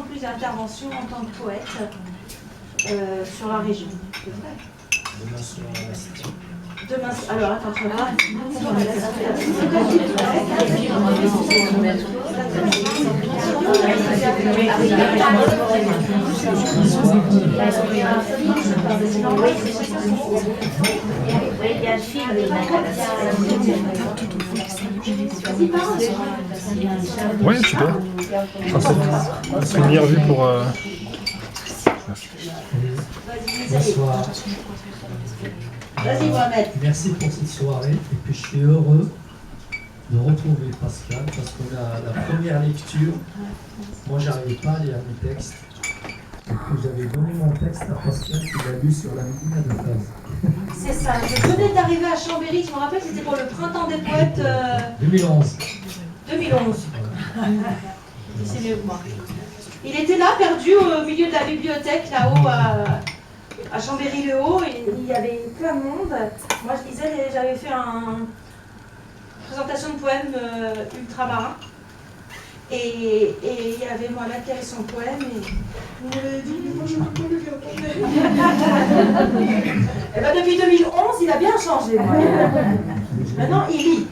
plus d'interventions en tant que poète sur la région. Demain soir à la section. Demain, alors attends, je regarde. Ouais, super. C'est une meilleure vue pour... Bonsoir. Vas-y, Mohamed. Merci pour cette soirée. Et puis je suis heureux de retrouver Pascal parce qu'on a la première lecture. Moi, j'arrivais pas à lire mes textes. Et puis j'avais donné mon texte à Pascal qui l'a lu sur la Médina de Fès. C'est ça. Je venais d'arriver à Chambéry. Je me rappelle, c'était pour le printemps des poètes 2011. 2011. C'est mieux que moi. Il était là, perdu au milieu de la bibliothèque, là-haut à Chambéry-le-Haut. Il y avait plein de monde. Moi, je lisais, j'avais fait une présentation de poèmes ultramarins. Et il y avait Mohamed qui avait son poème. Et il m'avait dit, moi je ne peux pas le lire. Et bien depuis 2011, il a bien changé. Maintenant, il lit.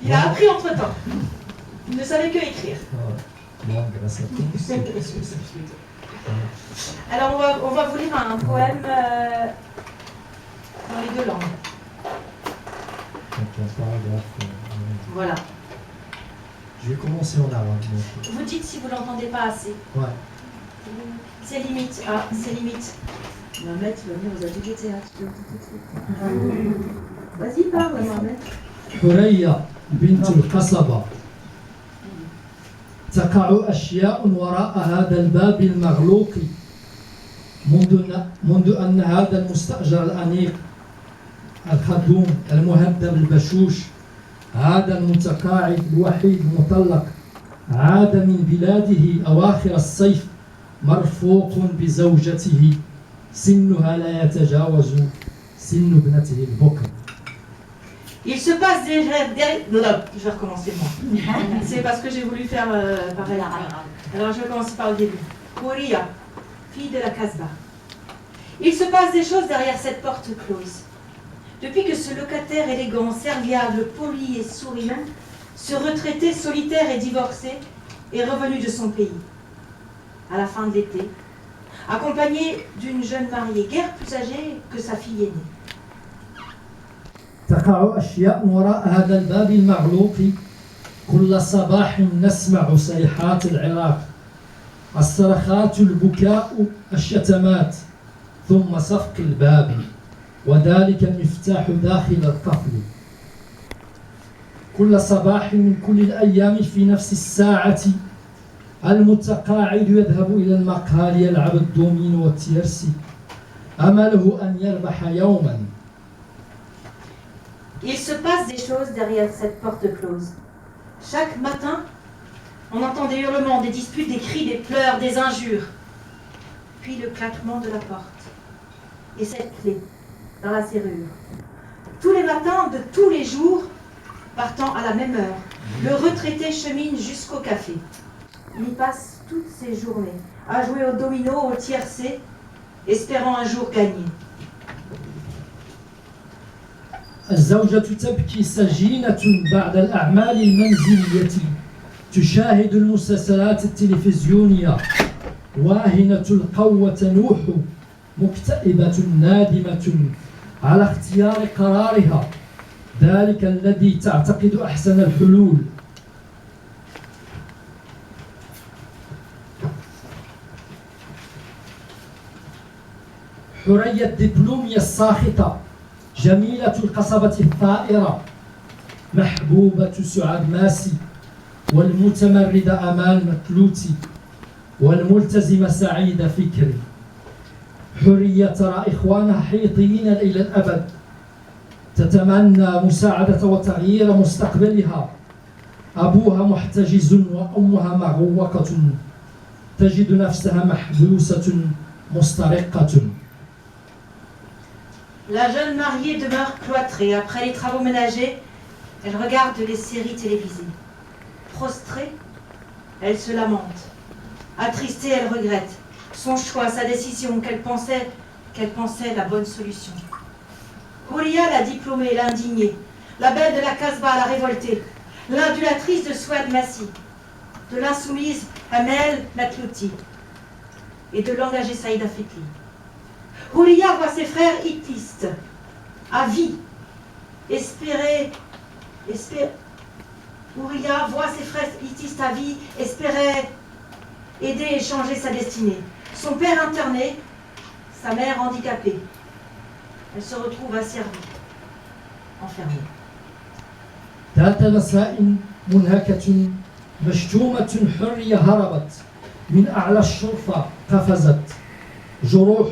Il a appris entre-temps. Il ne savait que écrire. Bon, grâce à tous. Alors, on va vous lire un poème dans les deux langues. Donc, un paragraphe, Voilà. Je vais commencer en arabe. Donc. Vous dites si vous ne l'entendez pas assez. Ouais. C'est limite. Ah, c'est limite. Mohamed, tu vas venir aux ateliers théâtre. Vas-y, parle, Mohamed. حرية بنت القصبة تقع أشياء وراء هذا الباب المغلوق منذ أن هذا المستأجر الأنيق الخدوم المهذب البشوش هذا المتقاعد الوحيد مطلق عاد من بلاده أواخر الصيف مرفوق بزوجته سنها لا يتجاوز سن ابنته البكر. Il se passe non, je vais recommencer moi. C'est parce que j'ai voulu faire pareil. Alors je vais commencer par le début. Kouria, fille de la Casbah. Il se passe des choses derrière cette porte close. Depuis que ce locataire élégant, serviable, poli et souriant, ce retraité solitaire et divorcé, est revenu de son pays, à la fin de l'été, accompagné d'une jeune mariée, guère plus âgée que sa fille aînée. تقع أشياء وراء هذا الباب المغلوق كل صباح نسمع صيحات العراق الصرخات البكاء الشتمات ثم صفق الباب وذلك المفتاح داخل الطفل كل صباح من كل الأيام في نفس الساعة المتقاعد يذهب إلى المقهى يلعب الدومين والتيرسي أمله أن يربح يوما. Il se passe des choses derrière cette porte close. Chaque matin, on entend des hurlements, des disputes, des cris, des pleurs, des injures. Puis le claquement de la porte. Et cette clé dans la serrure. Tous les matins de tous les jours, partant à la même heure, le retraité chemine jusqu'au café. Il y passe toutes ses journées à jouer au domino, au tiercé, espérant un jour gagner. الزوجة تبكي سجينة بعد الأعمال المنزلية تشاهد المسلسلات التلفزيونية واهنة القوة تنوح مكتئبة نادمة على اختيار قرارها ذلك الذي تعتقد أحسن الحلول. حرية الدبلومية الساخطة جميلة القصبة الثائرة محبوبة سعاد ماسي والمتمردة أمال مكلوتي والملتزمة سعيدة فكري. حرية ترى إخوانها حيطيين إلى الأبد تتمنى مساعدة وتغيير مستقبلها. أبوها محتجز وأمها معوقة تجد نفسها محبوسة مسترقة. La jeune mariée demeure cloîtrée. Après les travaux ménagers, elle regarde les séries télévisées. Prostrée, elle se lamente. Attristée, elle regrette son choix, sa décision, qu'elle pensait la bonne solution. Houria, la diplômée, l'indignée, la belle de la Casbah, la révoltée, l'indulatrice de Souad Massi, de l'insoumise Amel Matlouti et de l'engagé Saïda Fekli. Houria voit ses frères hittistes à vie, Houria voit ses frères hittistes à vie, espérait aider et changer sa destinée. Son père interné, sa mère handicapée. Elle se retrouve asservie, enfermée. ذات مساء منهكة مشتومة حرية هربت من أعلى الشرفة قفزت جروح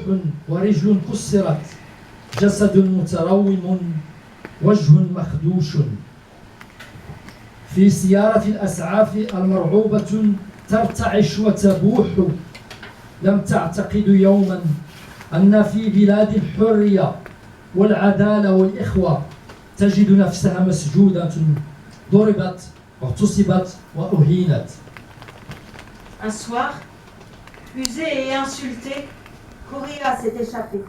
ورجل كسرت جسد متروم وجه مخدوش في سيارة الأسعاف المرعوبة ترتعش وتبوح لم تعتقد يوما أن في بلاد الحرية والعدالة والإخوة تجد نفسها مسجودة ضربت واغتصبت وأهينت. Un soir, usée et insultée, Houria s'est échappée.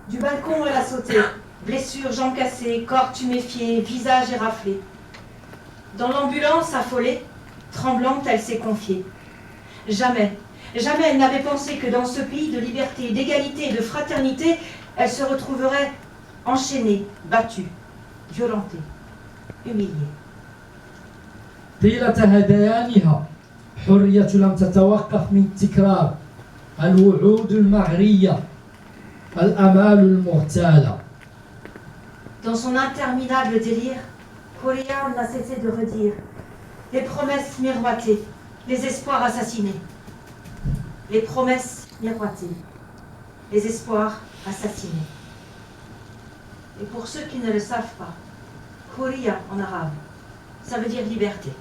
Du balcon, elle a sauté. Blessures, jambes cassées, corps tuméfié, visage éraflé. Dans l'ambulance, affolée, tremblante, elle s'est confiée. Jamais elle n'avait pensé que dans ce pays de liberté, d'égalité et de fraternité, elle se retrouverait enchaînée, battue, violentée, humiliée. طيلة هذيانها حرية لم تتوقف من تكرار الوعود المغرية الآمال المغتالة. Dans son interminable délire, Houria n'a cessé de redire les promesses miroitées, les espoirs assassinés. Les promesses miroitées, les espoirs assassinés. Et pour ceux qui ne le savent pas, Houria en arabe, ça veut dire liberté.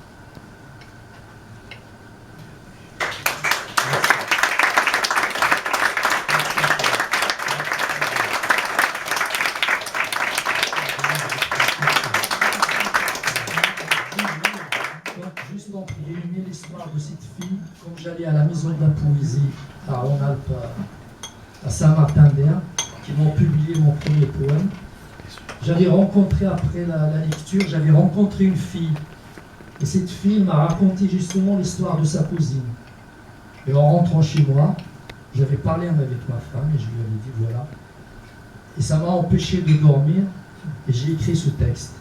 Juste pour résumer l'histoire de cette fille, comme j'allais à la maison de la poésie à Rhône-Alpes, à Saint-Martin-d'Air, qui m'ont publié mon premier poème, j'avais rencontré, après la lecture, j'avais rencontré une fille. Et cette fille m'a raconté justement l'histoire de sa cousine. Et en rentrant chez moi, j'avais parlé avec ma femme et je lui avais dit voilà. Et ça m'a empêché de dormir et j'ai écrit ce texte.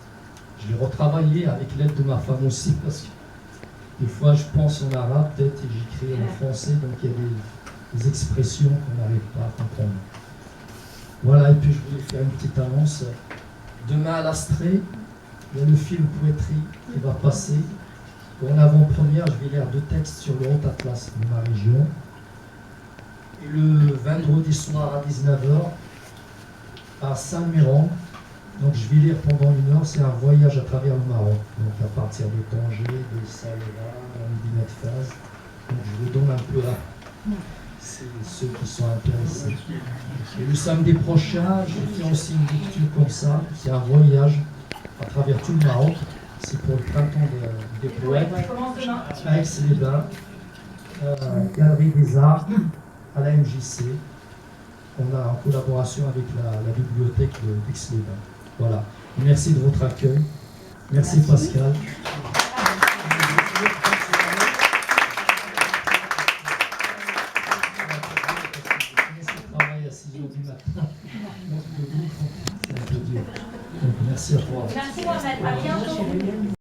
Je l'ai retravaillé avec l'aide de ma femme aussi parce que des fois je pense en arabe peut-être et j'écris en français, donc il y a des expressions qu'on n'arrive pas à comprendre. Voilà, et puis je voulais faire une petite annonce. Demain à l'Astrée, il y a le film Poétrie qui va passer. En avant-première, je vais lire 2 textes sur le Haut Atlas de ma région. Et le vendredi soir à 19h, à Saint-Méran, donc je vais lire pendant 1 heure, c'est un voyage à travers le Maroc. Donc à partir de Tanger, de Salera, de Medfaz. Donc je vous donne un peu là. C'est ceux qui sont intéressés. Et le samedi prochain, je fais aussi une lecture comme ça. C'est un voyage à travers tout le Maroc. C'est pour le printemps des poètes. À Aix-les-Bains, Galerie des Arts, à la MJC. On a en collaboration avec la bibliothèque d'Aix-les-Bains. Voilà. Merci de votre accueil. Merci Pascal. Merci à toi. Merci Mohamed, à bientôt.